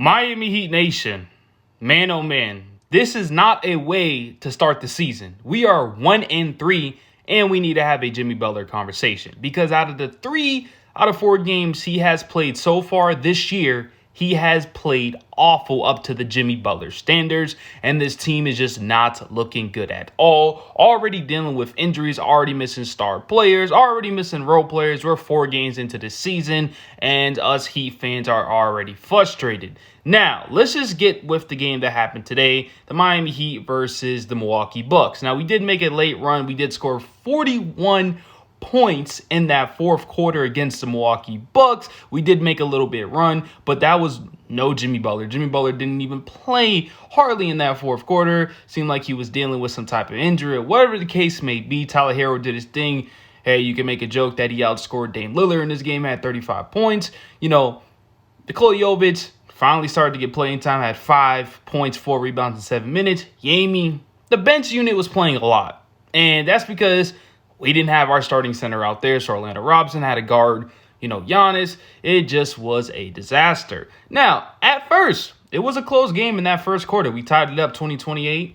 Miami Heat Nation, man oh man, this is not a way to start the season. We are 1-3 and we need to have a Jimmy Butler conversation because out of the 3 out of 4 games he has played so far this year, he has played awful up to the Jimmy Butler standards, and this team is just not looking good at all. Already dealing with injuries, already missing star players, already missing role players. We're 4 games into the season, and us Heat fans are already frustrated. Now, let's just get with the game that happened today, the Miami Heat versus the Milwaukee Bucks. Now, we did make a late run. We did score 41 points in that fourth quarter against the Milwaukee Bucks. We did make a little bit run, but that was no Jimmy Butler. Jimmy Butler didn't even play hardly in that fourth quarter. Seemed like he was dealing with some type of injury. Whatever the case may be, Tyler Hero did his thing. Hey, you can make a joke that he outscored Dame Lillard in this game, had 35 points. Nikola Jovic finally started to get playing time, had 5 points, 4 rebounds in 7 minutes. Yami, the bench unit was playing a lot, and that's because we didn't have our starting center out there, so Orlando Robinson had to guard, Giannis. It just was a disaster. Now, at first, it was a close game in that first quarter. We tied it up 20-28.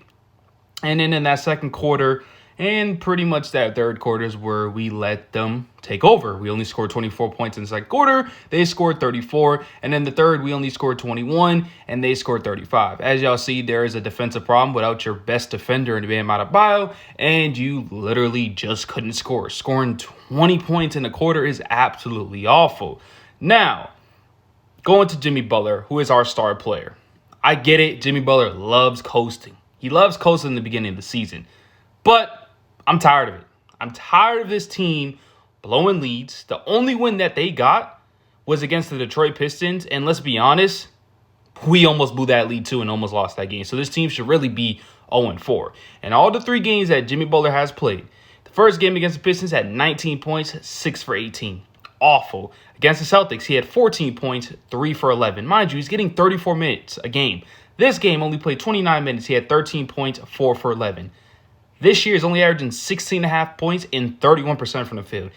And then in that second quarter and pretty much that third quarter is where we let them take over. We only scored 24 points in the second quarter. They scored 34. And then the third, we only scored 21, and they scored 35. As y'all see, there is a defensive problem without your best defender in Bam Adebayo, and you literally just couldn't score. Scoring 20 points in a quarter is absolutely awful. Now, going to Jimmy Butler, who is our star player. I get it. Jimmy Butler loves coasting. He loves coasting in the beginning of the season. But I'm tired of it. I'm tired of this team blowing leads. The only win that they got was against the Detroit Pistons. And let's be honest, we almost blew that lead too and almost lost that game. So this team should really be 0-4. And all the 3 games that Jimmy Butler has played, the first game against the Pistons had 19 points, 6 for 18. Awful. Against the Celtics, he had 14 points, 3 for 11. Mind you, he's getting 34 minutes a game. This game only played 29 minutes. He had 13 points, 4 for 11. This year, he's only averaging 16.5 points and 31% from the field.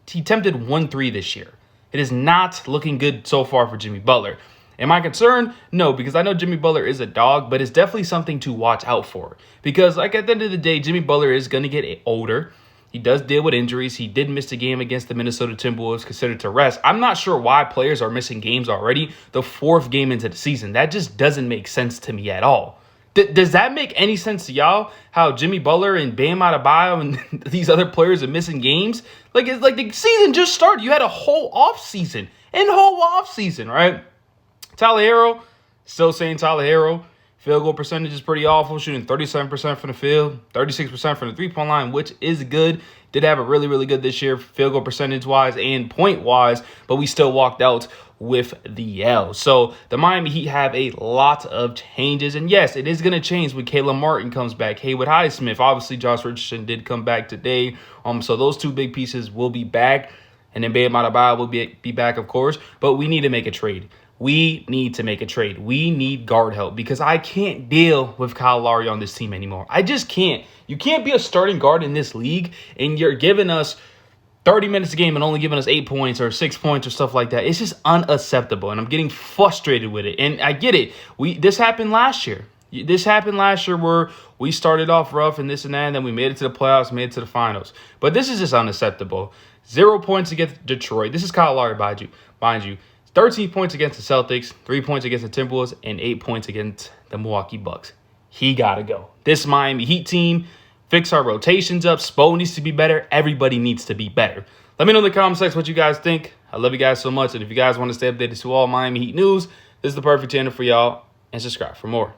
He attempted 1 3 this year. It is not looking good so far for Jimmy Butler. Am I concerned? No, because I know Jimmy Butler is a dog, but it's definitely something to watch out for. Because, at the end of the day, Jimmy Butler is going to get older. He does deal with injuries. He did miss a game against the Minnesota Timberwolves, considered to rest. I'm not sure why players are missing games already, the 4th game into the season. That just doesn't make sense to me at all. Does that make any sense to y'all? How Jimmy Butler and Bam Adebayo and these other players are missing games? It's like the season just started. You had a whole offseason. Right? Tyler Hero, still saying Tyler Hero. Field goal percentage is pretty awful, shooting 37% from the field, 36% from the three-point line, which is good. Did have a really, really good this year, field goal percentage-wise and point-wise, but we still walked out with the L. So the Miami Heat have a lot of changes, and yes, it is going to change when Caleb Martin comes back. Haywood Highsmith, obviously Josh Richardson did come back today, so those 2 big pieces will be back, and then Bam Adebayo will be back, of course, but we need to make a trade. We need to make a trade. We need guard help because I can't deal with Kyle Lowry on this team anymore. I just can't. You can't be a starting guard in this league and you're giving us 30 minutes a game and only giving us 8 points or 6 points or stuff like that. It's just unacceptable, and I'm getting frustrated with it. And I get it. This happened last year. Where we started off rough and this and that, and then we made it to the playoffs, made it to the finals. But this is just unacceptable. 0 points against Detroit. This is Kyle Lowry, mind you. 13 points against the Celtics, 3 points against the Timberwolves, and 8 points against the Milwaukee Bucks. He got to go. This Miami Heat team, fix our rotations up. Spo needs to be better. Everybody needs to be better. Let me know in the comment section what you guys think. I love you guys so much. And if you guys want to stay updated to all Miami Heat news, this is the perfect channel for y'all. And subscribe for more.